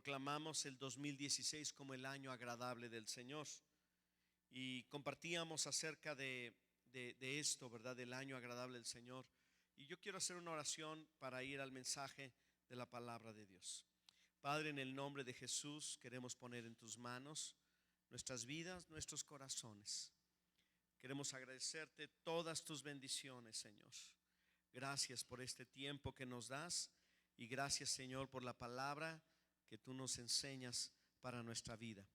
proclamamos el 2016 como el año agradable del Señor. Y compartíamos acerca de esto, ¿verdad? Del año agradable del Señor. Y yo quiero hacer una oración para ir al mensaje de la palabra de Dios. Padre, en el nombre de Jesús queremos poner en tus manos nuestras vidas, nuestros corazones. Queremos agradecerte todas tus bendiciones, Señor. Gracias por este tiempo que nos das y gracias, Señor, por la palabra que tú nos enseñas para nuestra vida.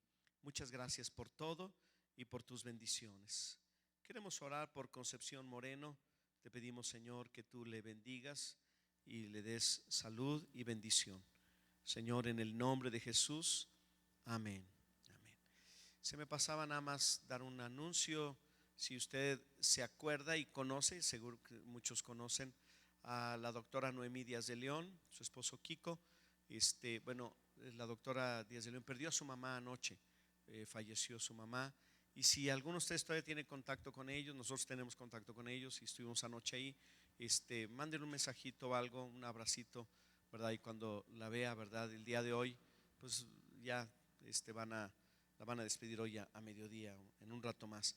Muchas gracias por todo y por tus bendiciones. Queremos orar por Concepción Moreno. Te pedimos, Señor, que tú le bendigas y le des salud y bendición. Señor, en el nombre de Jesús, amén. Amén. Se me pasaba nada más dar un anuncio. Si usted se acuerda y conoce, seguro que muchos conocen a la doctora Noemí Díaz de León, su esposo Kiko. La doctora Díaz de León perdió a su mamá anoche, falleció su mamá. Y si alguno de ustedes todavía tiene contacto con ellos, nosotros tenemos contacto con ellos y estuvimos anoche ahí, mándenle un mensajito o algo, un abracito, ¿verdad? Y cuando la vea, ¿verdad? El día de hoy, pues ya la van a despedir hoy a mediodía, en un rato más.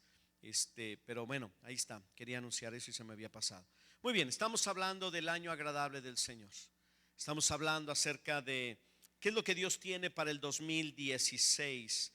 Pero bueno, ahí está, quería anunciar eso y se me había pasado. Muy bien, estamos hablando del año agradable del Señor. Estamos hablando acerca de qué es lo que Dios tiene para el 2016.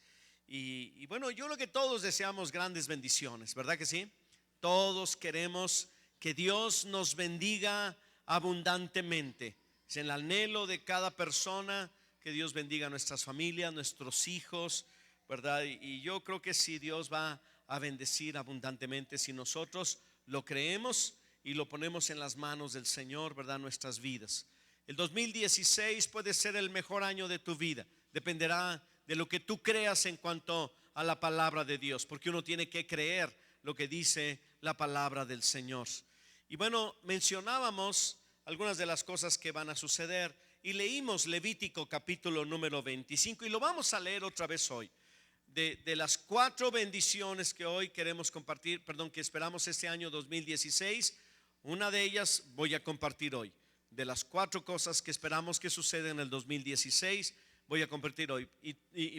Y bueno, yo creo que todos deseamos grandes bendiciones, ¿verdad que sí? Todos queremos que Dios nos bendiga abundantemente. Es el anhelo de cada persona que Dios bendiga a nuestras familias, nuestros hijos, ¿verdad? Y yo creo que sí, Dios va a bendecir abundantemente si nosotros lo creemos y lo ponemos en las manos del Señor, ¿verdad? Nuestras vidas. El 2016 puede ser el mejor año de tu vida. Dependerá de lo que tú creas en cuanto a la palabra de Dios, porque uno tiene que creer lo que dice la palabra del Señor. Y bueno, mencionábamos algunas de las cosas que van a suceder y leímos Levítico capítulo número 25 y lo vamos a leer otra vez hoy. De las 4 bendiciones que hoy queremos compartir, que esperamos este año 2016, una de ellas voy a compartir hoy. De las 4 cosas que esperamos que sucedan en el 2016, voy a compartir hoy.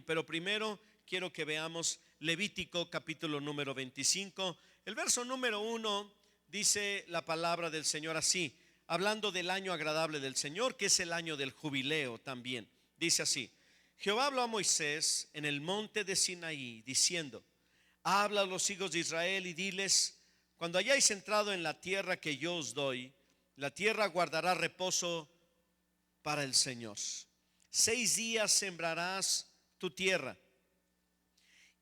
Pero primero quiero que veamos Levítico capítulo número 25. El verso número 1 dice la palabra del Señor así, hablando del año agradable del Señor, que es el año del jubileo también. Dice así: Jehová habló a Moisés en el monte de Sinaí, diciendo: habla a los hijos de Israel y diles: cuando hayáis entrado en la tierra que yo os doy, la tierra guardará reposo para el Señor. 6 días sembrarás tu tierra,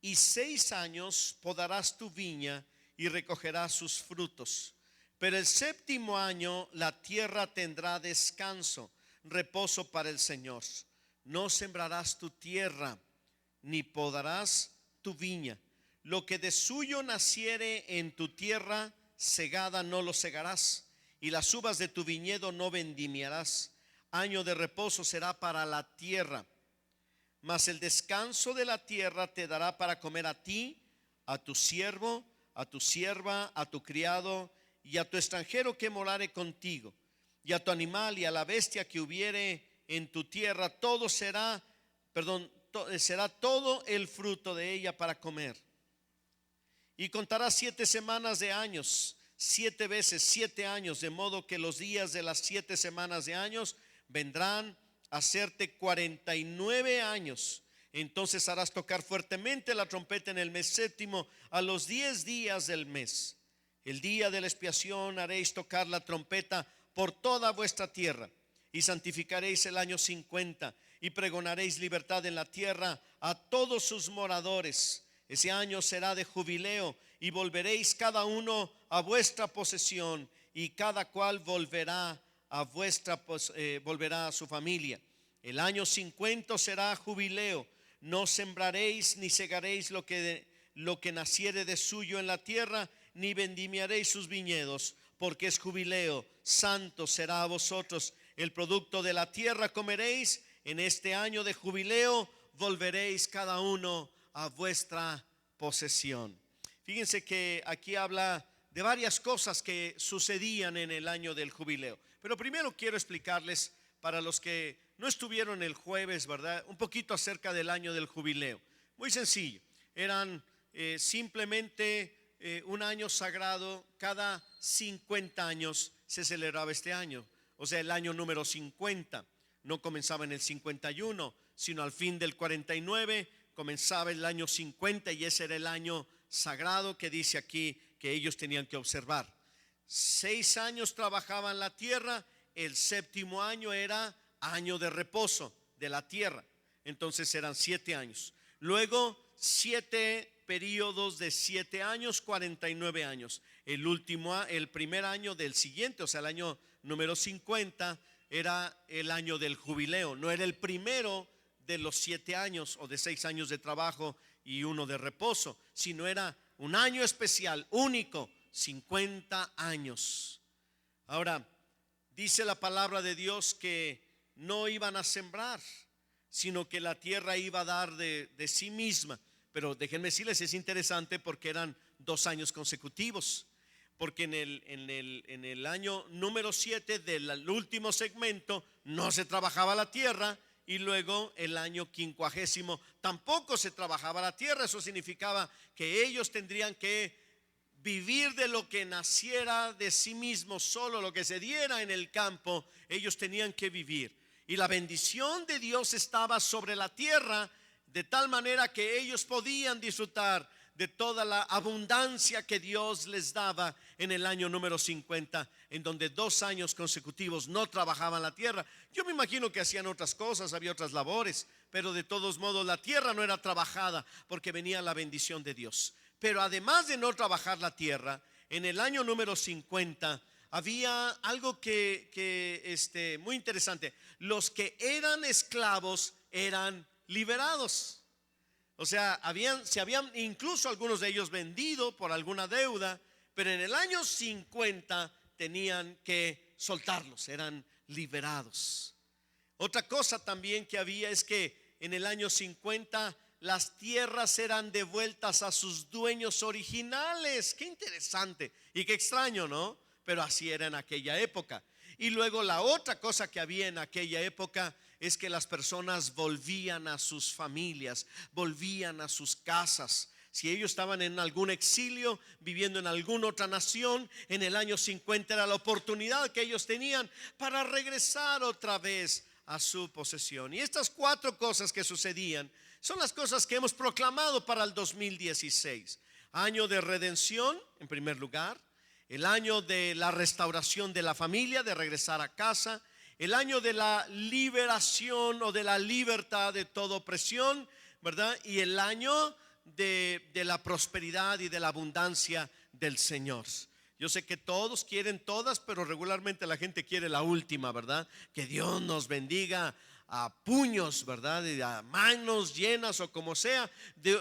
y 6 años podarás tu viña y recogerás sus frutos. Pero el 7º año la tierra tendrá descanso, reposo para el Señor. No sembrarás tu tierra, ni podarás tu viña. Lo que de suyo naciere en tu tierra segada no lo segarás, y las uvas de tu viñedo no vendimiarás. Año de reposo será para la tierra, mas el descanso de la tierra te dará para comer a ti, a tu siervo, a tu sierva, a tu criado y a tu extranjero que morare contigo, y a tu animal y a la bestia que hubiere en tu tierra. Todo será todo el fruto de ella para comer. Y contarás 7 semanas de años, 7 veces 7 años, de modo que los días de las 7 semanas de años vendrán a hacerte 49 años. Entonces harás tocar fuertemente la trompeta en el mes 7º, a los 10 días del mes. El día de la expiación haréis tocar la trompeta por toda vuestra tierra. Y santificaréis el año 50 y pregonaréis libertad en la tierra a todos sus moradores. Ese año será de jubileo y volveréis cada uno a vuestra posesión, y cada cual volverá a su familia. El año 50 será jubileo. No sembraréis ni segaréis lo que naciere de suyo en la tierra, ni vendimiaréis sus viñedos, porque es jubileo, santo será a vosotros. El producto de la tierra comeréis. En este año de jubileo volveréis cada uno a vuestra posesión. Fíjense que aquí habla de varias cosas que sucedían en el año del jubileo. Pero primero quiero explicarles, para los que no estuvieron el jueves, ¿verdad? Un poquito acerca del año del jubileo. Muy sencillo, eran simplemente un año sagrado. Cada 50 años se celebraba este año, o sea, el año número 50. No comenzaba en el 51, sino al fin del 49 comenzaba el año 50, y ese era el año sagrado que dice aquí que ellos tenían que observar. 6 años trabajaban la tierra, el séptimo año era año de reposo de la tierra, entonces eran 7 años. Luego 7 periodos de 7 años, 49 años. El primer año del siguiente, o sea, el año número 50, era el año del jubileo. No era el primero de los 7 años o de 6 años de trabajo y uno de reposo, sino era un año especial, único, 50 años. Ahora, dice la palabra de Dios que no iban a sembrar, sino que la tierra iba a dar de sí misma. Pero déjenme decirles, es interesante porque eran 2 años consecutivos. Porque en el año número 7 del último segmento no se trabajaba la tierra, y luego el año 50 tampoco se trabajaba la tierra. Eso significaba que ellos tendrían que vivir de lo que naciera de sí mismos, solo lo que se diera en el campo, ellos tenían que vivir. Y la bendición de Dios estaba sobre la tierra, de tal manera que ellos podían disfrutar de toda la abundancia que Dios les daba en el año número 50, en donde 2 años consecutivos no trabajaban la tierra. Yo me imagino que hacían otras cosas, había otras labores, pero de todos modos la tierra no era trabajada porque venía la bendición de Dios. Pero además de no trabajar la tierra, en el año número 50 había algo que muy interesante. Los que eran esclavos eran liberados. O sea, se habían incluso algunos de ellos vendido por alguna deuda, pero en el año 50 tenían que soltarlos, eran liberados. Otra cosa también que había es que en el año 50 las tierras eran devueltas a sus dueños originales. Qué interesante y qué extraño, ¿no? Pero así era en aquella época. Y luego la otra cosa que había en aquella época es que las personas volvían a sus familias, volvían a sus casas. Si ellos estaban en algún exilio, viviendo en alguna otra nación, en el año 50 era la oportunidad que ellos tenían para regresar otra vez a su posesión. Y estas 4 cosas que sucedían son las cosas que hemos proclamado para el 2016. Año de redención, en primer lugar. El año de la restauración de la familia, de regresar a casa. El año de la liberación o de la libertad de toda opresión, ¿verdad? Y el año de la prosperidad y de la abundancia del Señor. Yo sé que todos quieren todas, pero regularmente la gente quiere la última, ¿verdad? Que Dios nos bendiga a puños, ¿verdad? A manos llenas o como sea.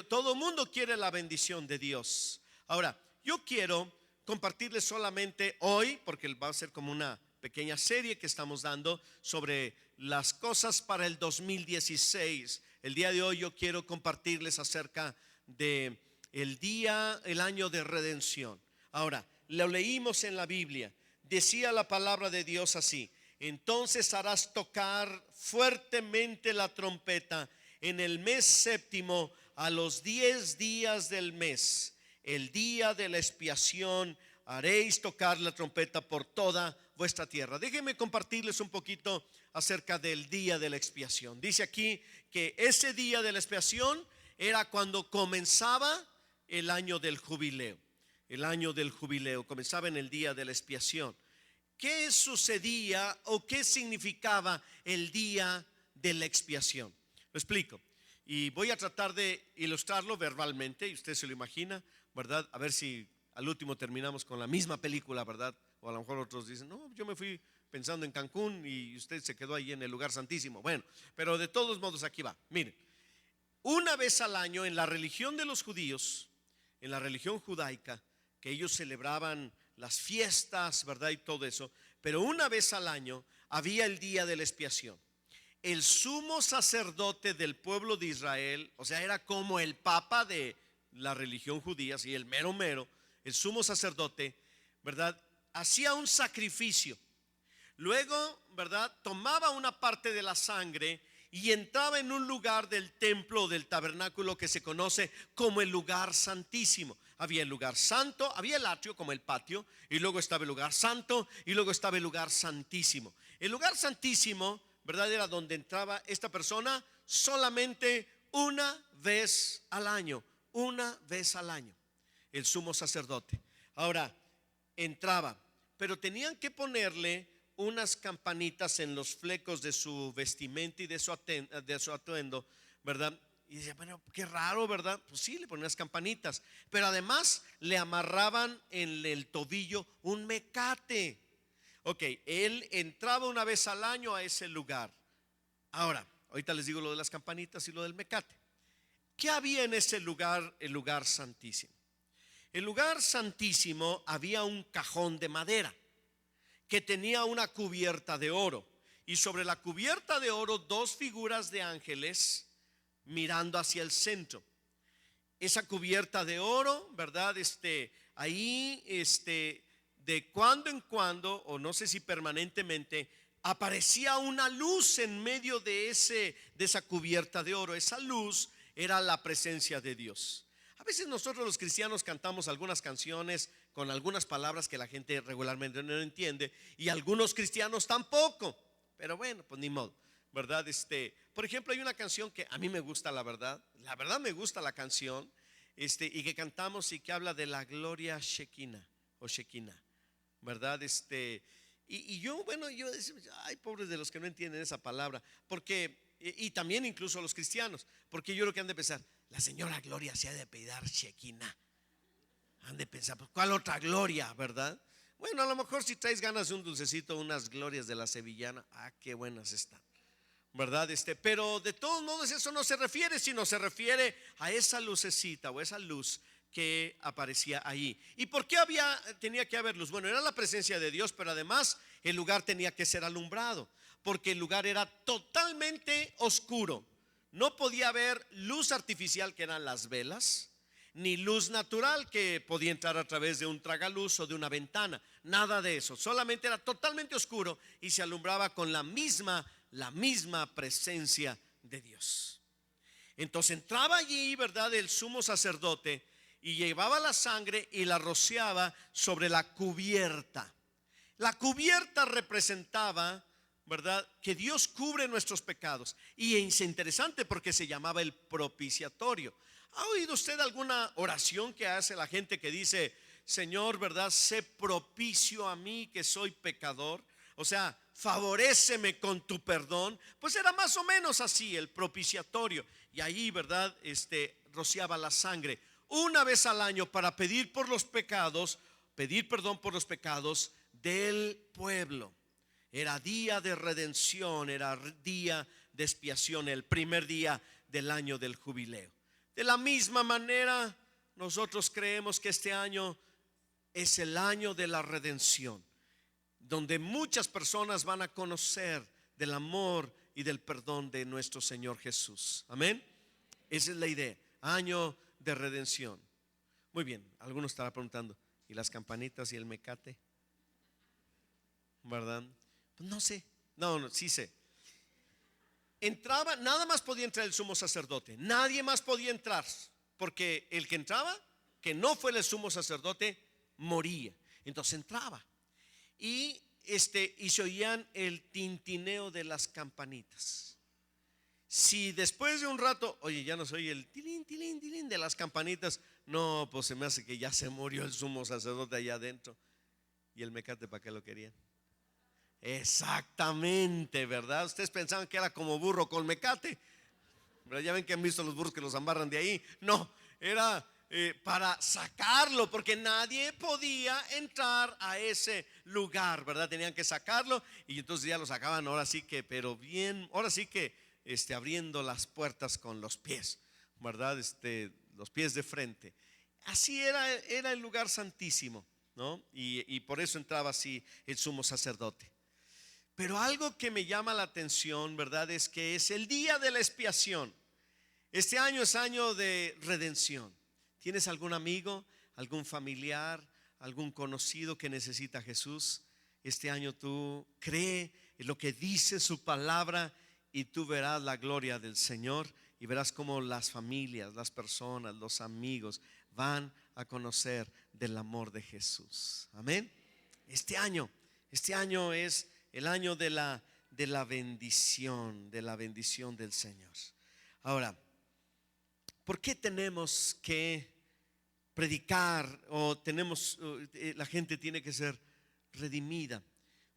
Todo mundo quiere la bendición de Dios. Ahora, yo quiero compartirles solamente hoy, porque va a ser como una pequeña serie que estamos dando sobre las cosas para el 2016. El día de hoy yo quiero compartirles acerca de el año de redención. Ahora, lo leímos en la Biblia. Decía la palabra de Dios así: entonces harás tocar fuertemente la trompeta en el mes séptimo, a los 10 días del mes, el día de la expiación, haréis tocar la trompeta por toda vuestra tierra. Déjenme compartirles un poquito acerca del día de la expiación. Dice aquí que ese día de la expiación era cuando comenzaba el año del jubileo. El año del jubileo comenzaba en el día de la expiación. ¿Qué sucedía o qué significaba el día de la expiación? Lo explico y voy a tratar de ilustrarlo verbalmente, y usted se lo imagina, ¿verdad? A ver si al último terminamos con la misma película, ¿verdad? O a lo mejor otros dicen, no, yo me fui pensando en Cancún y usted se quedó ahí en el lugar santísimo. Bueno, pero de todos modos aquí va. Miren, una vez al año en la religión de los judíos, en la religión judaica, que ellos celebraban las fiestas, ¿verdad? Y todo eso, pero una vez al año había el día de la expiación. El sumo sacerdote del pueblo de Israel, o sea, era como el papa de la religión judía, y el mero, el sumo sacerdote, ¿verdad? Hacía un sacrificio. Luego, ¿verdad?, tomaba una parte de la sangre y entraba en un lugar del templo o del tabernáculo que se conoce como el lugar santísimo. Había el lugar santo, había el atrio como el patio, y luego estaba el lugar santo, y luego estaba el lugar santísimo. El lugar santísimo, ¿verdad?, era donde entraba esta persona solamente una vez al año, el sumo sacerdote. Ahora, entraba, pero tenían que ponerle unas campanitas en los flecos de su vestimenta y de su atuendo, ¿verdad? Y decía, bueno, qué raro, ¿verdad? Pues sí, le ponían unas campanitas, pero además le amarraban en el tobillo un mecate. Ok, él entraba una vez al año a ese lugar. Ahora, ahorita les digo lo de las campanitas y lo del mecate. ¿Qué había en ese lugar, el lugar santísimo? El lugar santísimo había un cajón de madera que tenía una cubierta de oro, y sobre la cubierta de oro dos figuras de ángeles mirando hacia el centro. Esa cubierta de oro, ¿verdad? Ahí, de cuando en cuando, o no sé si permanentemente, aparecía una luz en medio de esa cubierta de oro. Esa luz era la presencia de Dios. A veces nosotros los cristianos cantamos algunas canciones con algunas palabras que la gente regularmente no entiende, y algunos cristianos tampoco, pero bueno, pues ni modo, ¿verdad? Por ejemplo, hay una canción que a mí me gusta, la verdad me gusta la canción, y que cantamos y que habla de la gloria Shekinah o Shekinah, ¿verdad? Y yo, bueno, yo decía, ay, pobres de los que no entienden esa palabra, porque, y también incluso los cristianos, porque yo creo que han de pensar, la señora Gloria se ha de apellidar Shekinah. Han de pensar, pues, ¿cuál otra gloria, verdad? Bueno, a lo mejor si traes ganas de un dulcecito, unas glorias de la sevillana, qué buenas están, ¿verdad? Pero de todos modos eso no se refiere, sino se refiere a esa lucecita o esa luz que aparecía ahí. ¿Y por qué tenía que haber luz? Bueno, era la presencia de Dios, pero además el lugar tenía que ser alumbrado, porque el lugar era totalmente oscuro. No podía haber luz artificial, que eran las velas, ni luz natural que podía entrar a través de un tragaluz o de una ventana. Nada de eso, solamente era totalmente oscuro y se alumbraba con la misma presencia de Dios. Entonces entraba allí, ¿verdad?, el sumo sacerdote, y llevaba la sangre y la rociaba sobre la cubierta. La cubierta representaba, ¿verdad?, que Dios cubre nuestros pecados. Y es interesante porque se llamaba el propiciatorio. ¿Ha oído usted alguna oración que hace la gente que dice, Señor, ¿verdad?, sé propicio a mí que soy pecador? O sea, favoréceme con tu perdón. Pues era más o menos así el propiciatorio. Y ahí, ¿verdad?, rociaba la sangre una vez al año para pedir perdón por los pecados del pueblo. Era día de redención, era día de expiación, el primer día del año del jubileo. De la misma manera, nosotros creemos que este año es el año de la redención, donde muchas personas van a conocer del amor y del perdón de nuestro Señor Jesús. Amén. Esa es la idea, año de redención. Muy bien, algunos estarán preguntando, ¿y las campanitas y el mecate? ¿Verdad? Pues no sé. No, sí sé. Entraba, nada más podía entrar el sumo sacerdote, nadie más podía entrar, porque el que entraba, que no fue el sumo sacerdote, moría. Entonces entraba y se oían el tintineo de las campanitas. Si después de un rato, oye, ya no se oye el tilín, tilín, tilín de las campanitas, no, pues se me hace que ya se murió el sumo sacerdote allá adentro. ¿Y el mecate para qué lo querían? Exactamente, ¿verdad? Ustedes pensaban que era como burro con mecate, pero ya ven que han visto los burros que los amarran de ahí. No, era para sacarlo, porque nadie podía entrar a ese lugar, ¿verdad? Tenían que sacarlo y entonces ya lo sacaban, ahora sí que, pero bien, ahora sí que abriendo las puertas con los pies, ¿verdad? Los pies de frente. Así era el lugar santísimo, ¿no? Y por eso entraba así el sumo sacerdote. Pero algo que me llama la atención, ¿verdad?, es que es el día de la expiación. Este año es año de redención. ¿Tienes algún amigo, algún familiar, algún conocido que necesita a Jesús? Este año tú cree en lo que dice su palabra y tú verás la gloria del Señor y verás cómo las familias, las personas, los amigos van a conocer del amor de Jesús. Amén. Este año es el año de la bendición, del Señor. Ahora, ¿por qué tenemos que predicar o la gente tiene que ser redimida?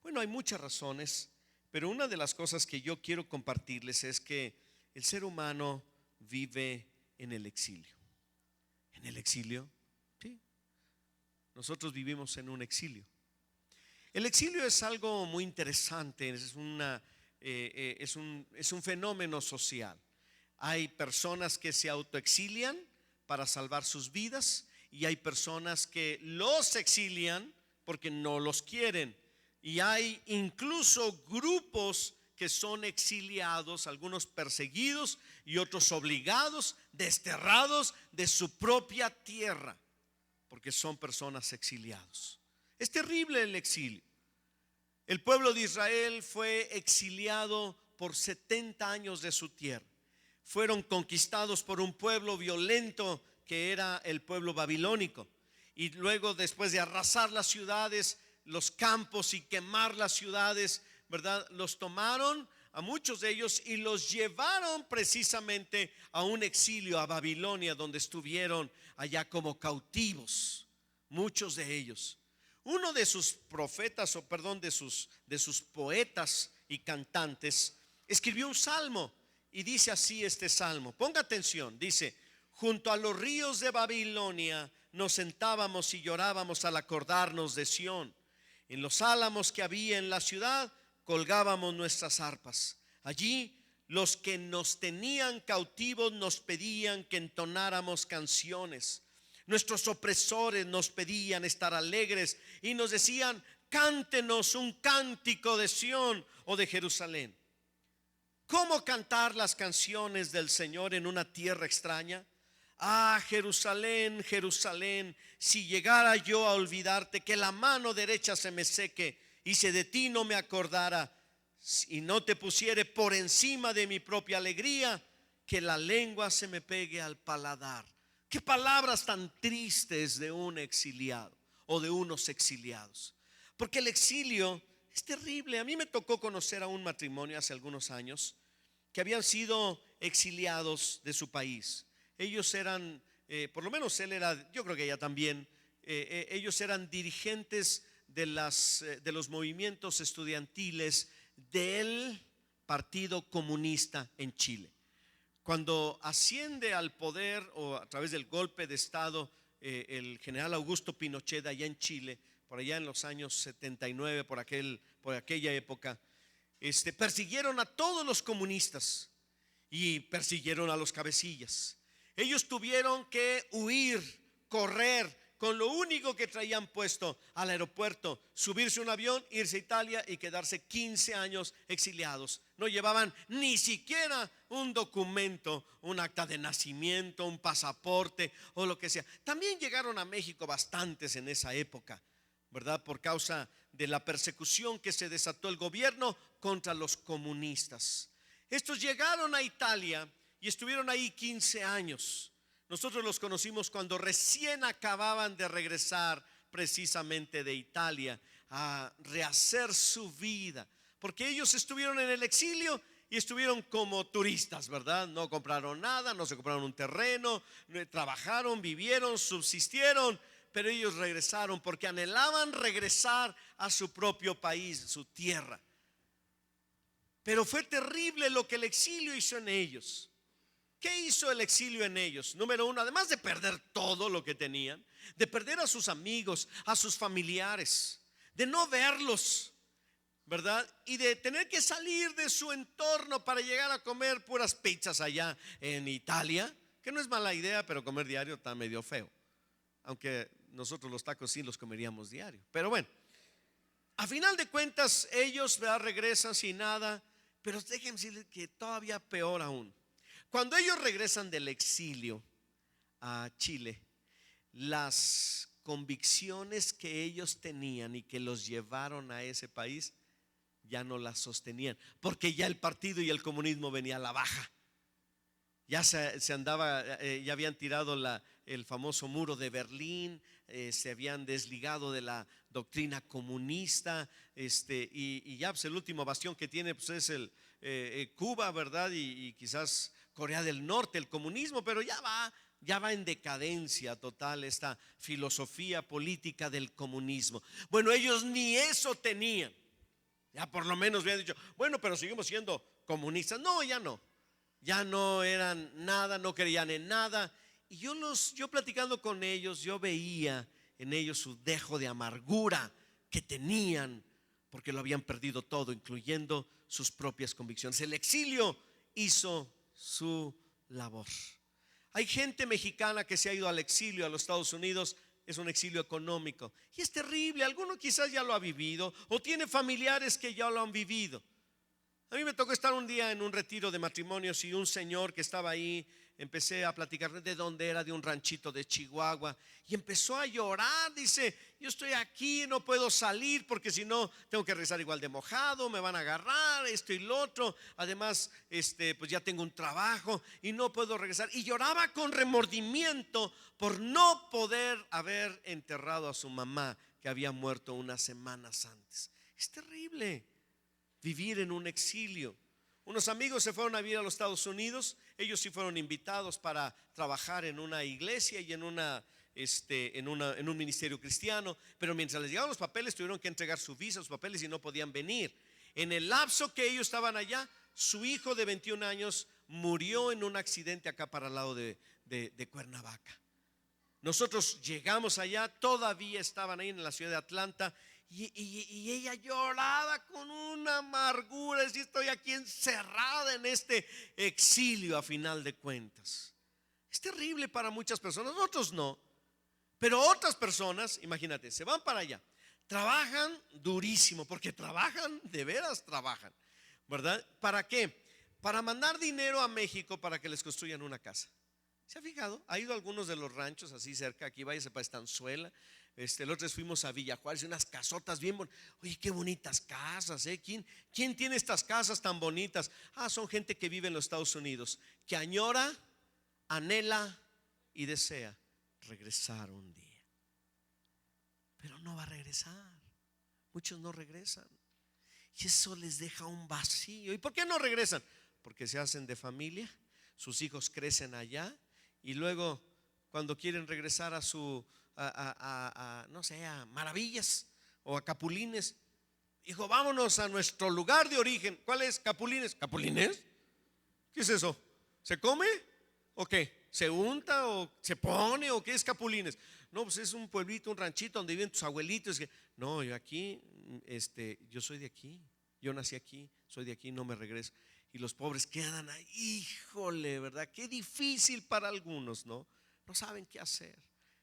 Bueno, hay muchas razones, pero una de las cosas que yo quiero compartirles es que el ser humano vive en el exilio. ¿En el exilio? Sí. Nosotros vivimos en un exilio. El exilio es algo muy interesante, es un fenómeno social. Hay personas que se autoexilian para salvar sus vidas y hay personas que los exilian porque no los quieren. Y hay incluso grupos que son exiliados, algunos perseguidos y otros obligados, desterrados de su propia tierra, porque son personas exiliados. Es terrible el exilio. El pueblo de Israel fue exiliado por 70 años de su tierra. Fueron conquistados por un pueblo violento que era el pueblo babilónico. Y luego, después de arrasar las ciudades, los campos y quemar las ciudades, ¿verdad? Los tomaron a muchos de ellos y los llevaron precisamente a un exilio a Babilonia, donde estuvieron allá como cautivos, muchos de ellos. Uno de sus profetas, de sus poetas y cantantes, escribió un salmo y dice así este salmo. Ponga atención, dice: junto a los ríos de Babilonia nos sentábamos y llorábamos al acordarnos de Sión. En los álamos que había en la ciudad colgábamos nuestras arpas. Allí los que nos tenían cautivos nos pedían que entonáramos canciones. Nuestros opresores nos pedían estar alegres y nos decían: cántenos un cántico de Sión o de Jerusalén. ¿Cómo cantar las canciones del Señor en una tierra extraña? Ah, Jerusalén, Jerusalén, si llegara yo a olvidarte, que la mano derecha se me seque y si de ti no me acordara, y no te pusiere por encima de mi propia alegría, que la lengua se me pegue al paladar. Qué palabras tan tristes de un exiliado o de unos exiliados, porque el exilio es terrible. A mí me tocó conocer a un matrimonio hace algunos años que habían sido exiliados de su país. Ellos eran, por lo menos él era, yo creo que ella también, ellos eran dirigentes de los movimientos estudiantiles del Partido Comunista en Chile. Cuando asciende al poder o a través del golpe de Estado el general Augusto Pinochet allá en Chile, por allá en los años 79, por aquella época, persiguieron a todos los comunistas y persiguieron a los cabecillas. Ellos tuvieron que huir, correr con lo único que traían puesto al aeropuerto, subirse a un avión, irse a Italia y quedarse 15 años exiliados. No llevaban ni siquiera un documento, un acta de nacimiento, un pasaporte o lo que sea. También llegaron a México bastantes en esa época, ¿verdad? Por causa de la persecución que se desató el gobierno contra los comunistas. Estos llegaron a Italia y estuvieron ahí 15 años. Nosotros los conocimos cuando recién acababan de regresar precisamente de Italia a rehacer su vida, porque ellos estuvieron en el exilio y estuvieron como turistas, ¿verdad? No compraron nada, no se compraron un terreno, trabajaron, vivieron, subsistieron, pero ellos regresaron porque anhelaban regresar a su propio país, su tierra. Pero fue terrible lo que el exilio hizo en ellos. ¿Qué hizo el exilio en ellos? Número uno, además de perder todo lo que tenían, de perder a sus amigos, a sus familiares, de no verlos, ¿verdad? Y de tener que salir de su entorno para llegar a comer puras pizzas allá en Italia, que no es mala idea, pero comer diario está medio feo. Aunque nosotros los tacos sí los comeríamos diario. Pero bueno, a final de cuentas ellos, ¿verdad?, regresan sin nada. Pero déjenme decirles que todavía peor aún. Cuando ellos regresan del exilio a Chile, las convicciones que ellos tenían y que los llevaron a ese país ya no las sostenían, porque ya el partido y el comunismo venía a la baja. Ya se andaba, ya habían tirado el famoso muro de Berlín, se habían desligado de la doctrina comunista, y ya pues el último bastión que tiene pues es Cuba, ¿verdad? Y quizás Corea del Norte, el comunismo, pero ya va en decadencia total esta filosofía política del comunismo. Bueno, ellos ni eso tenían. Ya por lo menos habían dicho, bueno, pero seguimos siendo comunistas. No, ya no eran nada, no creían en nada. Y yo platicando con ellos, yo veía en ellos su dejo de amargura que tenían, porque lo habían perdido todo, incluyendo sus propias convicciones. El exilio hizo su labor. Hay gente mexicana que se ha ido al exilio a los Estados Unidos. Es un exilio económico y es terrible. Alguno quizás ya lo ha vivido o tiene familiares que ya lo han vivido. A mí me tocó estar un día en un retiro de matrimonios y un señor que estaba ahí, empecé a platicar de dónde era, de un ranchito de Chihuahua, y empezó a llorar. Dice, yo estoy aquí, no puedo salir porque si no tengo que regresar igual de mojado, me van a agarrar, esto y lo otro. Además, pues ya tengo un trabajo y no puedo regresar. Y lloraba con remordimiento por no poder haber enterrado a su mamá, que había muerto unas semanas antes. Es terrible vivir en un exilio. Unos amigos se fueron a vivir a los Estados Unidos. Ellos sí fueron invitados para trabajar en una iglesia y en un ministerio cristiano, pero mientras les llegaban los papeles tuvieron que entregar su visa, sus papeles, y no podían venir. En el lapso que ellos estaban allá, su hijo de 21 años murió en un accidente acá para el lado de Cuernavaca. Nosotros llegamos allá, todavía estaban ahí en la ciudad de Atlanta, y ella lloraba con una amargura, decía, estoy aquí encerrada en este exilio a final de cuentas. Es terrible para muchas personas, nosotros no, pero otras personas, imagínate, se van para allá, trabajan durísimo, porque trabajan, de veras trabajan, ¿verdad? ¿Para qué? Para mandar dinero a México para que les construyan una casa. ¿Se ha fijado? Ha ido a algunos de los ranchos así cerca, aquí váyase para Estanzuela. El otro día fuimos a Villa Juárez, unas casotas bien bonitas. Oye, qué bonitas casas, ¿eh? ¿Quién tiene estas casas tan bonitas? Son gente que vive en los Estados Unidos, que añora, anhela y desea regresar un día, pero no va a regresar. Muchos no regresan y eso les deja un vacío. ¿Y por qué no regresan? Porque se hacen de familia, sus hijos crecen allá, y luego cuando quieren regresar a no sé, a Maravillas o a Capulines, hijo, vámonos a nuestro lugar de origen. ¿Cuál es? Capulines. ¿Capulines? ¿Qué es eso? ¿Se come? ¿O qué? ¿Se unta o se pone? ¿O qué es Capulines? No, pues es un pueblito, un ranchito donde viven tus abuelitos. No, yo aquí, yo soy de aquí, yo nací aquí, soy de aquí, no me regreso. Y los pobres quedan ahí, híjole, ¿verdad? Qué difícil para algunos, ¿no? No saben qué hacer.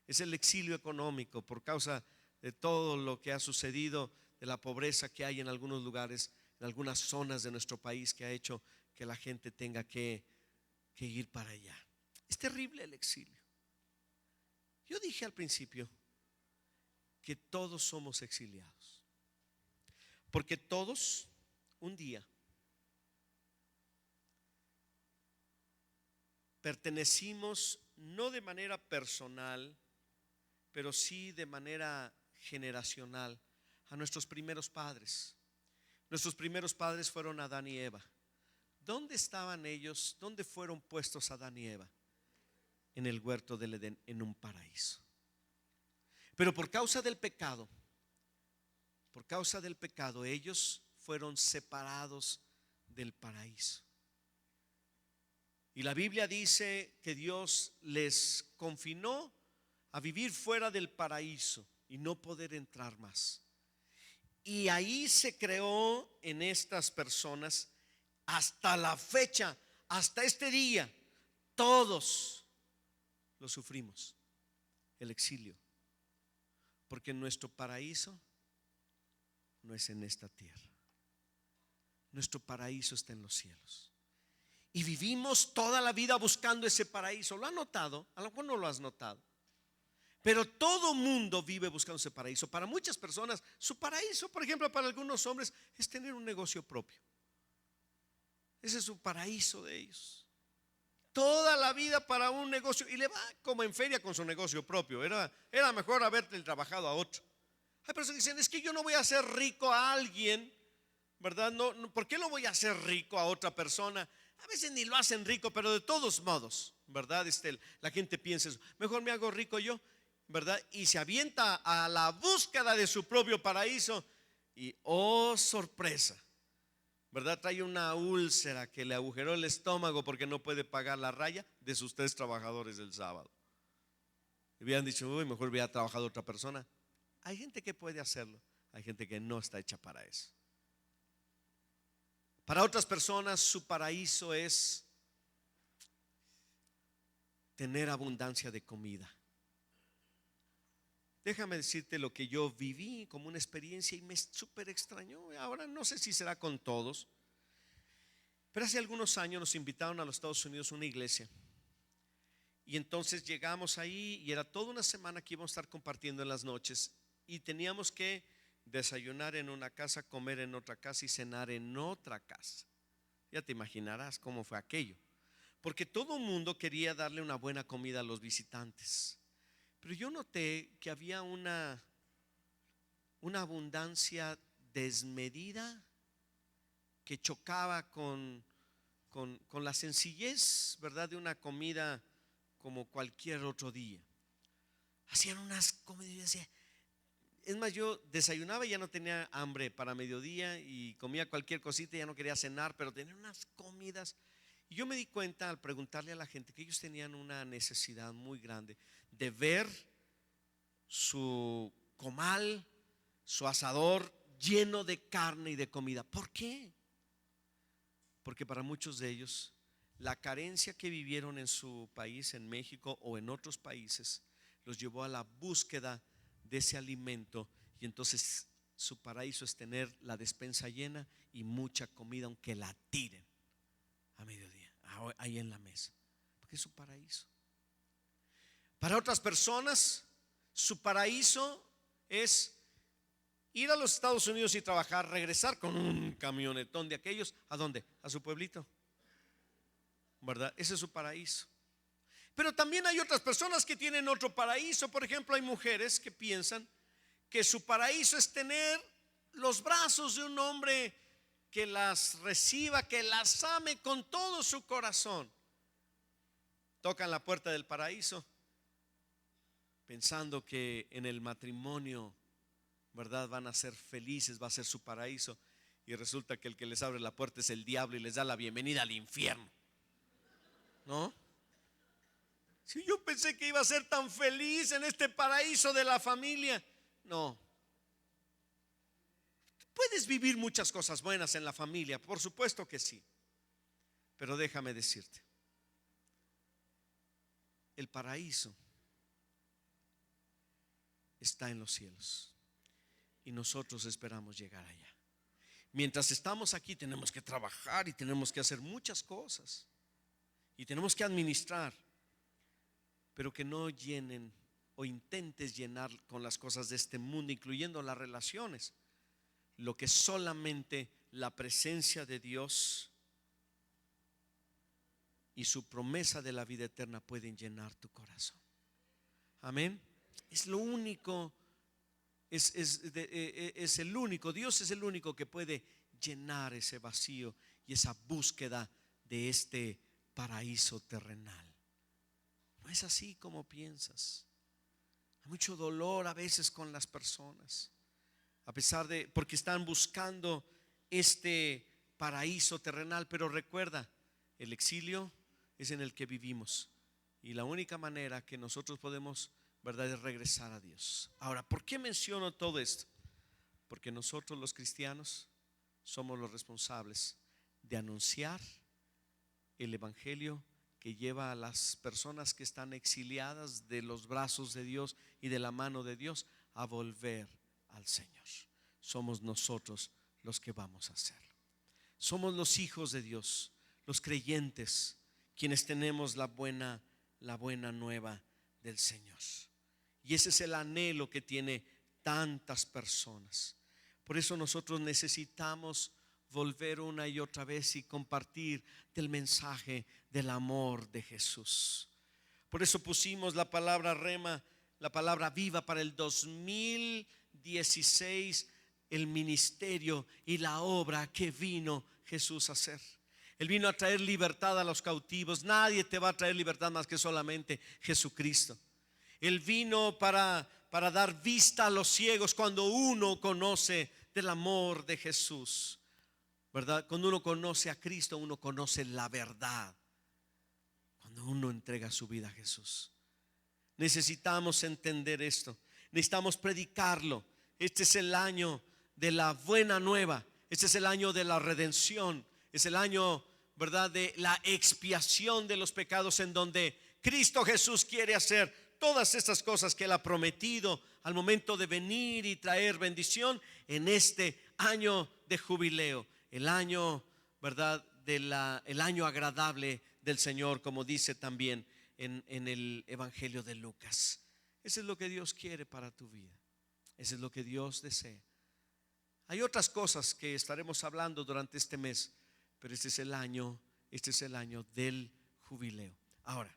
Es el exilio económico por causa de todo lo que ha sucedido, de la pobreza que hay en algunos lugares, en algunas zonas de nuestro país, que ha hecho que la gente tenga que ir para allá. Es terrible el exilio. Yo dije al principio que todos somos exiliados, porque todos un día pertenecimos, no de manera personal, pero sí de manera generacional, a nuestros primeros padres. Nuestros primeros padres fueron Adán y Eva. ¿Dónde estaban ellos? ¿Dónde fueron puestos Adán y Eva? En el huerto del Edén, en un paraíso. Pero por causa del pecado, ellos fueron separados del paraíso. Y la Biblia dice que Dios les confinó a vivir fuera del paraíso y no poder entrar más. Y ahí se creó en estas personas, hasta la fecha, hasta este día, todos lo sufrimos, el exilio, porque nuestro paraíso no es en esta tierra, nuestro paraíso está en los cielos. Y vivimos toda la vida buscando ese paraíso. ¿Lo has notado? A lo mejor no lo has notado, Pero todo mundo vive buscando ese paraíso. Para muchas personas, su paraíso, por ejemplo, para algunos hombres, es tener un negocio propio. Ese es su paraíso de ellos. Toda la vida para un negocio. Y le va como en feria con su negocio propio. Era mejor haberle trabajado a otro. Hay personas que dicen, es que yo no voy a hacer rico a alguien, ¿verdad? No, ¿por qué lo voy a hacer rico a otra persona? A veces ni lo hacen rico, pero de todos modos, ¿verdad? La gente piensa eso. Mejor me hago rico yo, ¿verdad? Y se avienta a la búsqueda de su propio paraíso. Y oh, sorpresa, ¿verdad? Trae una úlcera que le agujeró el estómago porque no puede pagar la raya de sus 3 trabajadores del sábado. Y hubieran dicho, uy, mejor hubiera trabajado otra persona. Hay gente que puede hacerlo, hay gente que no está hecha para eso. Para otras personas su paraíso es tener abundancia de comida. Déjame decirte lo que yo viví como una experiencia y me súper extrañó. Ahora no sé si será con todos, pero hace algunos años nos invitaron a los Estados Unidos a una iglesia. Y entonces llegamos ahí y era toda una semana que íbamos a estar compartiendo en las noches. Y teníamos que desayunar en una casa, comer en otra casa y cenar en otra casa. Ya te imaginarás cómo fue aquello. Porque todo el mundo quería darle una buena comida a los visitantes. Pero yo noté que había una abundancia desmedida que chocaba con la sencillez, ¿verdad? De una comida como cualquier otro día. Hacían unas comidas y yo decía, es más, yo desayunaba y ya no tenía hambre para mediodía y comía cualquier cosita y ya no quería cenar, pero tenía unas comidas. Y yo me di cuenta al preguntarle a la gente que ellos tenían una necesidad muy grande de ver su comal, su asador lleno de carne y de comida. ¿Por qué? Porque para muchos de ellos la carencia que vivieron en su país, en México o en otros países, los llevó a la búsqueda de ese alimento, y entonces su paraíso es tener la despensa llena y mucha comida, aunque la tiren a mediodía, ahí en la mesa, porque es su paraíso. Para otras personas, su paraíso es ir a los Estados Unidos y trabajar, regresar con un camionetón de aquellos, ¿a dónde? A su pueblito, ¿verdad? Ese es su paraíso. Pero también hay otras personas que tienen otro paraíso. Por ejemplo, hay mujeres que piensan que su paraíso es tener los brazos de un hombre que las reciba, que las ame con todo su corazón. Tocan la puerta del paraíso pensando que en el matrimonio, ¿verdad?, van a ser felices, va a ser su paraíso, y resulta que el que les abre la puerta es el diablo y les da la bienvenida al infierno, ¿no? Si yo pensé que iba a ser tan feliz en este paraíso de la familia. No. Puedes vivir muchas cosas buenas en la familia, por supuesto que sí. Pero déjame decirte, el paraíso está en los cielos y nosotros esperamos llegar allá. Mientras estamos aquí tenemos que trabajar y tenemos que hacer muchas cosas y tenemos que administrar, pero que no llenen o intentes llenar con las cosas de este mundo, incluyendo las relaciones, lo que solamente la presencia de Dios y su promesa de la vida eterna pueden llenar tu corazón. Amén. Es lo único, es el único, Dios es el único que puede llenar ese vacío y esa búsqueda de este paraíso terrenal. No es así como piensas. Hay mucho dolor a veces con las personas, a pesar de, porque están buscando este paraíso terrenal. Pero recuerda, el exilio es en el que vivimos y la única manera que nosotros podemos, ¿verdad?, es regresar a Dios. Ahora, ¿por qué menciono todo esto? Porque nosotros los cristianos somos los responsables de anunciar el evangelio que lleva a las personas que están exiliadas de los brazos de Dios y de la mano de Dios a volver al Señor. Somos nosotros los que vamos a hacerlo. Somos los hijos de Dios, los creyentes, quienes tenemos la buena nueva del Señor. Y ese es el anhelo que tiene tantas personas. Por eso nosotros necesitamos volver una y otra vez y compartir del mensaje del amor de Jesús. Por eso pusimos la palabra rema, la palabra viva para el 2016, el ministerio y la obra que vino Jesús a hacer. Él vino a traer libertad a los cautivos. Nadie te va a traer libertad más que solamente Jesucristo. Él vino para dar vista a los ciegos cuando uno conoce del amor de Jesús, ¿verdad? Cuando uno conoce a Cristo, uno conoce la verdad. Cuando uno entrega su vida a Jesús. Necesitamos entender esto. Necesitamos predicarlo. Este es el año de la buena nueva. Este es el año de la redención. Es el año, ¿verdad?, de la expiación de los pecados, en donde Cristo Jesús quiere hacer todas estas cosas que Él ha prometido al momento de venir y traer bendición en este año de jubileo. El año, ¿verdad?, el año agradable del Señor, como dice también en el Evangelio de Lucas. Eso es lo que Dios quiere para tu vida. Eso es lo que Dios desea. Hay otras cosas que estaremos hablando durante este mes, pero este es el año del jubileo. Ahora,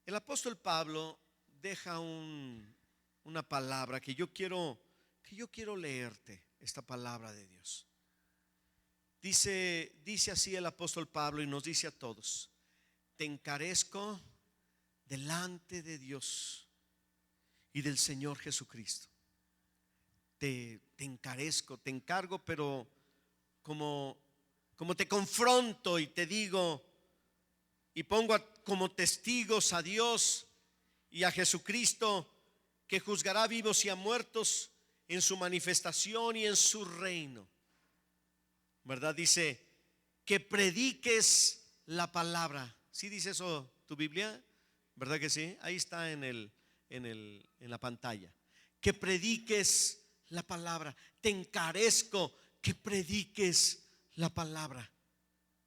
el apóstol Pablo deja una palabra que yo quiero leerte, esta palabra de Dios. Dice así el apóstol Pablo, y nos dice a todos: te encarezco delante de Dios y del Señor Jesucristo. Te encarezco, te encargo, pero como te confronto y te digo y pongo como testigos a Dios y a Jesucristo, que juzgará vivos y a muertos en su manifestación y en su reino. ¿Verdad? Dice que prediques la palabra. ¿Sí dice eso tu Biblia? ¿Verdad que sí? Ahí está en la pantalla. Que prediques la palabra. Te encarezco que prediques la palabra.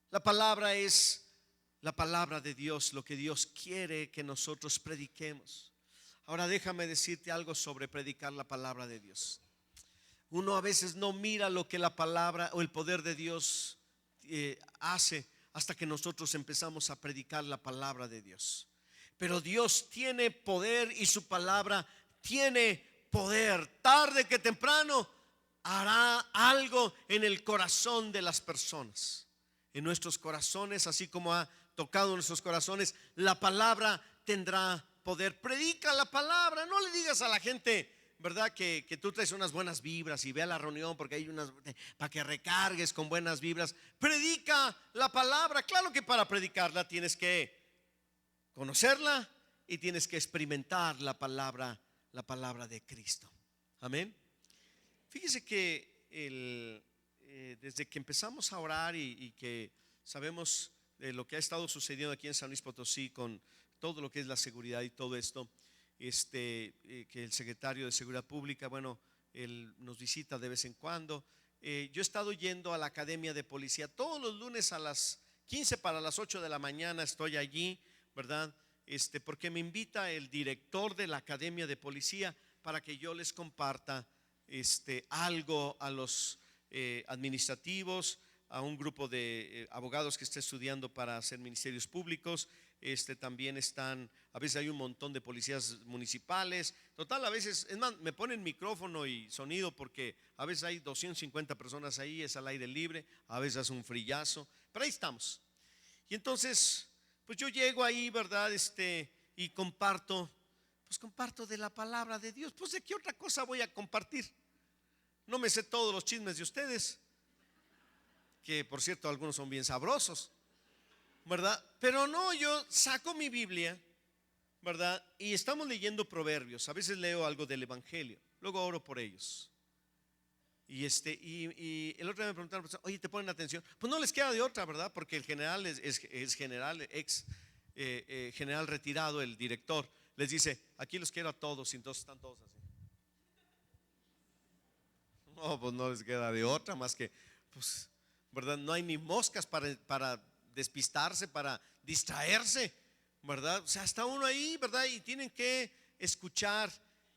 La palabra es la palabra de Dios, lo que Dios quiere que nosotros prediquemos. Ahora déjame decirte algo sobre predicar la palabra de Dios. Uno a veces no mira lo que la palabra o el poder de Dios hace hasta que nosotros empezamos a predicar la palabra de Dios. Pero Dios tiene poder y su palabra tiene poder. Tarde que temprano hará algo en el corazón de las personas, en nuestros corazones, así como ha tocado nuestros corazones. La palabra tendrá poder. Predica la palabra. No le digas a la gente, ¿verdad?, que tú traes unas buenas vibras y ve a la reunión porque hay unas para que recargues con buenas vibras. Predica la palabra. Claro que para predicarla tienes que conocerla y tienes que experimentar la palabra de Cristo. Amén. Fíjese que desde que empezamos a orar y que sabemos de lo que ha estado sucediendo aquí en San Luis Potosí con todo lo que es la seguridad y todo esto, que el secretario de Seguridad Pública, bueno, él nos visita de vez en cuando. Yo he estado yendo a la Academia de Policía todos los lunes a las 15 para las 8 de la mañana. Estoy allí, ¿verdad? Porque me invita el director de la Academia de Policía para que yo les comparta algo a los administrativos, a un grupo de abogados que está estudiando para hacer ministerios públicos. También están, a veces hay un montón de policías municipales. Total, a veces, es más, me ponen micrófono y sonido porque a veces hay 250 personas ahí, es al aire libre, a veces hace un frillazo, pero ahí estamos. Y entonces, pues yo llego ahí, ¿verdad? Y comparto de la palabra de Dios. Pues ¿de qué otra cosa voy a compartir? No me sé todos los chismes de ustedes, que por cierto algunos son bien sabrosos, ¿verdad? Pero no, yo saco mi Biblia, ¿verdad? Y estamos leyendo Proverbios. A veces leo algo del Evangelio, luego oro por ellos. Y el otro día me preguntaron: oye, ¿te ponen atención? Pues no les queda de otra, ¿verdad? Porque el general es general, general retirado, el director, les dice: aquí los quiero a todos, y entonces están todos así. No, pues no les queda de otra más que, pues, ¿verdad? No hay ni moscas para despistarse, para distraerse, ¿verdad? O sea, está uno ahí, ¿verdad? Y tienen que escuchar.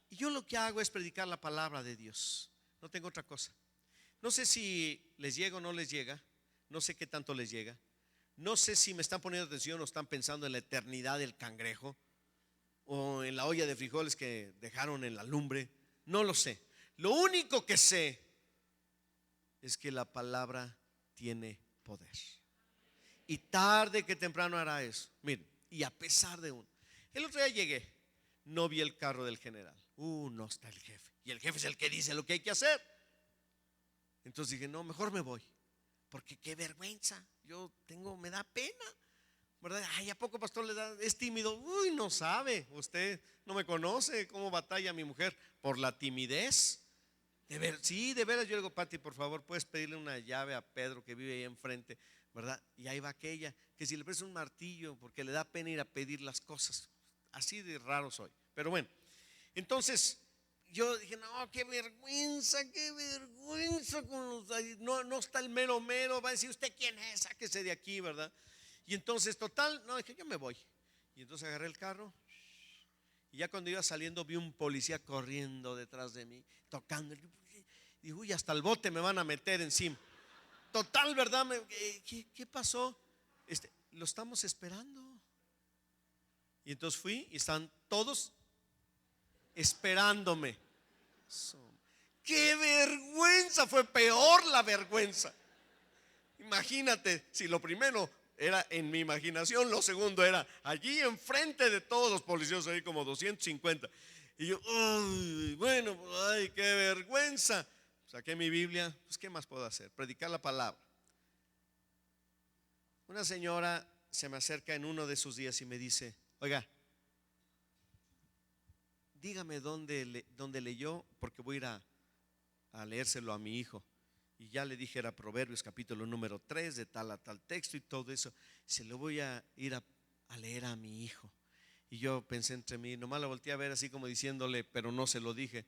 Y yo lo que hago es predicar la palabra de Dios. No tengo otra cosa. No sé si les llega o no les llega. No sé qué tanto les llega. No sé si me están poniendo atención o están pensando en la eternidad del cangrejo o en la olla de frijoles que dejaron en la lumbre. No lo sé. Lo único que sé es que la palabra tiene poder. Y tarde que temprano hará eso. Miren, y a pesar de uno. El otro día llegué, no vi el carro del general. No está el jefe. Y el jefe es el que dice lo que hay que hacer. Entonces dije, no, mejor me voy. Porque qué vergüenza. Me da pena, ¿verdad? Ay, ¿a poco pastor le da? Es tímido. Uy, no sabe. Usted no me conoce cómo batalla mi mujer por la timidez. Sí, de veras. Yo le digo, Pati, por favor, puedes pedirle una llave a Pedro que vive ahí enfrente, ¿verdad? Y ahí va aquella, que si le presta un martillo, porque le da pena ir a pedir las cosas. Así de raro soy. Pero bueno, entonces yo dije, no, qué vergüenza con los, no, no está el mero mero, va a decir, ¿usted quién es? Sáquese de aquí, ¿verdad? Y entonces, total, no, dije, yo me voy. Y entonces agarré el carro. Y ya cuando iba saliendo vi un policía corriendo detrás de mí, tocando. Y uy, hasta el bote me van a meter encima. Total, ¿verdad? ¿Qué pasó? Lo estamos esperando. Y entonces fui y están todos esperándome. ¡Qué vergüenza! Fue peor la vergüenza. Imagínate, si lo primero era en mi imaginación, lo segundo era allí enfrente de todos los policías, ahí como 250. Y yo, uy, bueno, ay, qué vergüenza. Saqué mi Biblia, pues ¿qué más puedo hacer? Predicar la palabra. Una señora se me acerca en uno de esos días y me dice, oiga, dígame dónde leyó, porque voy a ir a leérselo a mi hijo. Y ya le dije, era Proverbios capítulo número 3, de tal a tal texto y todo eso. Se lo voy a ir a leer a mi hijo. Y yo pensé entre mí, nomás la volteé a ver así como diciéndole, pero no se lo dije,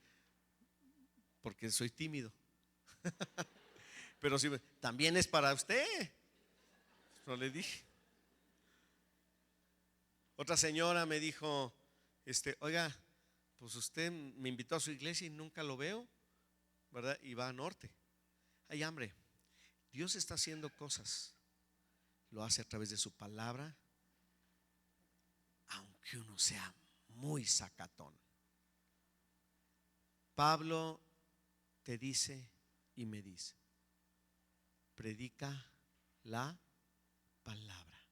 porque soy tímido. Pero sí, también es para usted. No le dije. Otra señora me dijo, oiga, pues usted me invitó a su iglesia y nunca lo veo, ¿verdad? Y va a norte. Hay hambre. Dios está haciendo cosas. Lo hace a través de su palabra, aunque uno sea muy sacatón. Pablo te dice y me dice, predica la palabra.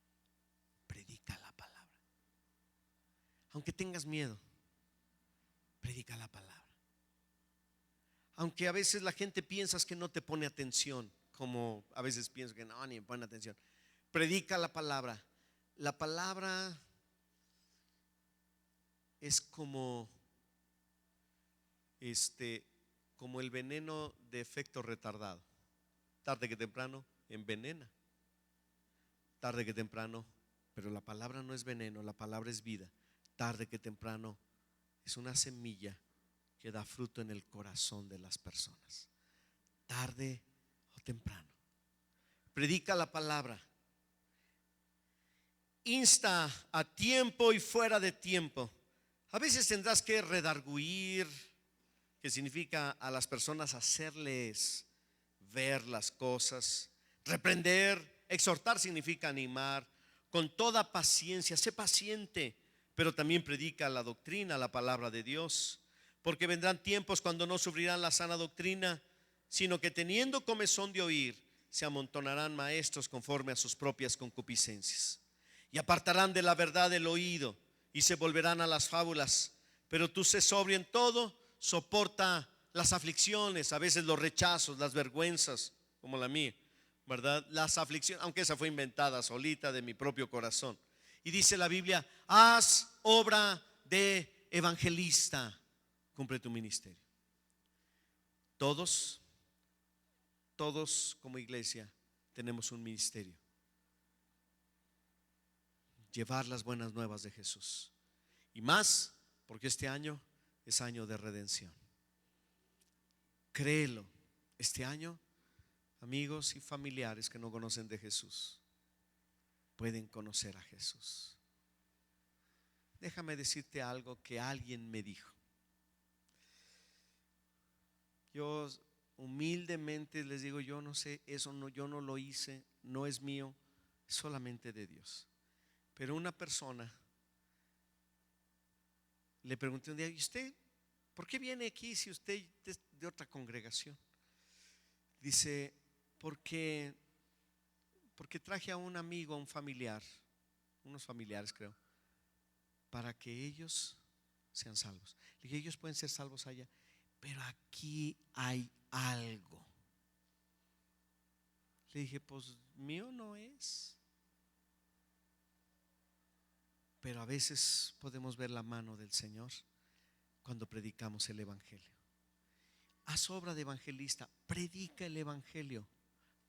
Predica la palabra. Aunque tengas miedo, predica la palabra. Aunque a veces la gente piensas que no te pone atención, como a veces pienso que no, ni me pone atención. Predica la palabra. La palabra es como como el veneno de efecto retardado. Tarde que temprano envenena. Tarde que temprano, pero la palabra no es veneno, la palabra es vida. Tarde que temprano es una semilla que da fruto en el corazón de las personas. Tarde o temprano. Predica la palabra. Insta a tiempo y fuera de tiempo. A veces tendrás que redarguir, que significa a las personas hacerles ver las cosas. Reprender, exhortar significa animar. Con toda paciencia, sé paciente, pero también predica la doctrina, la palabra de Dios. Porque vendrán tiempos cuando no sufrirán la sana doctrina, sino que teniendo comezón de oír, se amontonarán maestros conforme a sus propias concupiscencias. Y apartarán de la verdad el oído y se volverán a las fábulas. Pero tú sé sobrio en todo, soporta las aflicciones, a veces los rechazos, las vergüenzas, como la mía, ¿verdad? Las aflicciones, aunque esa fue inventada solita de mi propio corazón. Y dice la Biblia, haz obra de evangelista, cumple tu ministerio. Todos como iglesia tenemos un ministerio. Llevar las buenas nuevas de Jesús. Y más porque este año es año de redención. Créelo, este año amigos y familiares que no conocen de Jesús pueden conocer a Jesús. déjame decirte algo que alguien me dijo. Yo humildemente les digo, yo no sé, eso no, yo no lo hice, no es mío, es solamente de Dios. Pero una persona le pregunté un día, ¿y usted por qué viene aquí si usted es de otra congregación? Dice, porque traje a un amigo, a un familiar, unos familiares creo, para que ellos sean salvos. Le dije, ellos pueden ser salvos allá, pero aquí hay algo. Le dije, pues mío no es. Pero a veces podemos ver la mano del Señor cuando predicamos el evangelio. Haz obra de evangelista, predica el evangelio,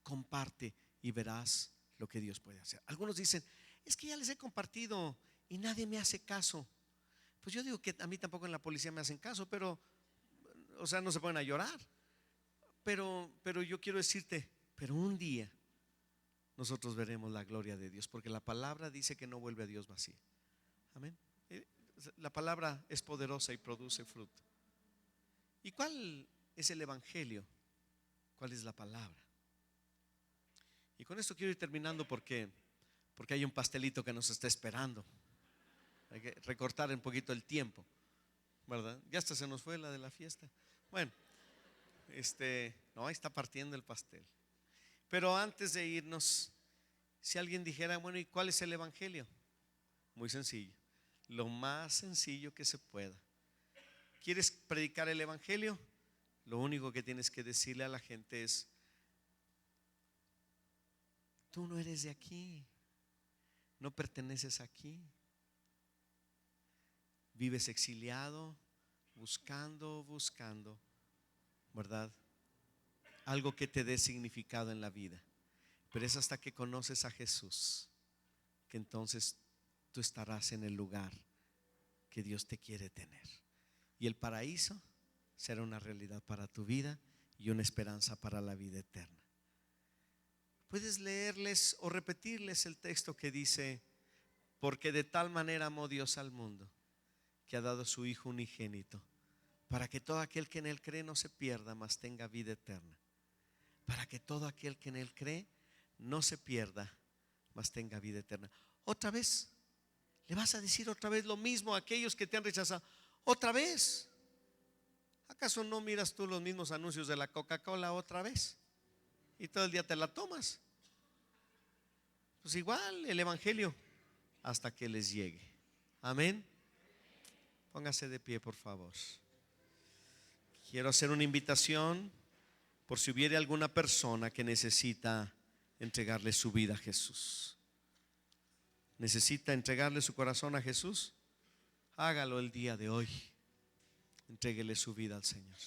comparte y verás lo que Dios puede hacer. Algunos dicen, es que ya les he compartido y nadie me hace caso. Pues yo digo que a mí tampoco en la policía me hacen caso, pero, o sea, no se ponen a llorar. Pero yo quiero decirte, pero un día nosotros veremos la gloria de Dios, porque la palabra dice que no vuelve a Dios vacía. Amén. La palabra es poderosa y produce fruto. ¿Y cuál es el evangelio? ¿Cuál es la palabra? Y con esto quiero ir terminando porque hay un pastelito que nos está esperando. Hay que recortar un poquito el tiempo, ¿verdad? Ya hasta se nos fue la de la fiesta. Bueno, no, ahí está partiendo el pastel. Pero antes de irnos, si alguien dijera, bueno, ¿y cuál es el evangelio? Muy sencillo, lo más sencillo que se pueda. ¿Quieres predicar el evangelio? Lo único que tienes que decirle a la gente es, tú no eres de aquí, no perteneces aquí, vives exiliado, buscando, ¿verdad? Algo que te dé significado en la vida. Pero es hasta que conoces a Jesús que entonces tú estarás en el lugar que Dios te quiere tener. Y el paraíso será una realidad para tu vida y una esperanza para la vida eterna. Puedes leerles o repetirles el texto que dice, porque de tal manera amó Dios al mundo que ha dado a su Hijo unigénito, para que todo aquel que en él cree no se pierda, mas tenga vida eterna. Para que todo aquel que en él cree no se pierda, mas tenga vida eterna. Otra vez, le vas a decir otra vez lo mismo a aquellos que te han rechazado. Otra vez. ¿Acaso no miras tú los mismos anuncios de la Coca-Cola otra vez? Y todo el día te la tomas. Pues igual el evangelio hasta que les llegue. Amén. Póngase de pie, por favor. Quiero hacer una invitación por si hubiera alguna persona que necesita entregarle su vida a Jesús. ¿Necesita entregarle su corazón a Jesús? Hágalo el día de hoy. Entréguele su vida al Señor.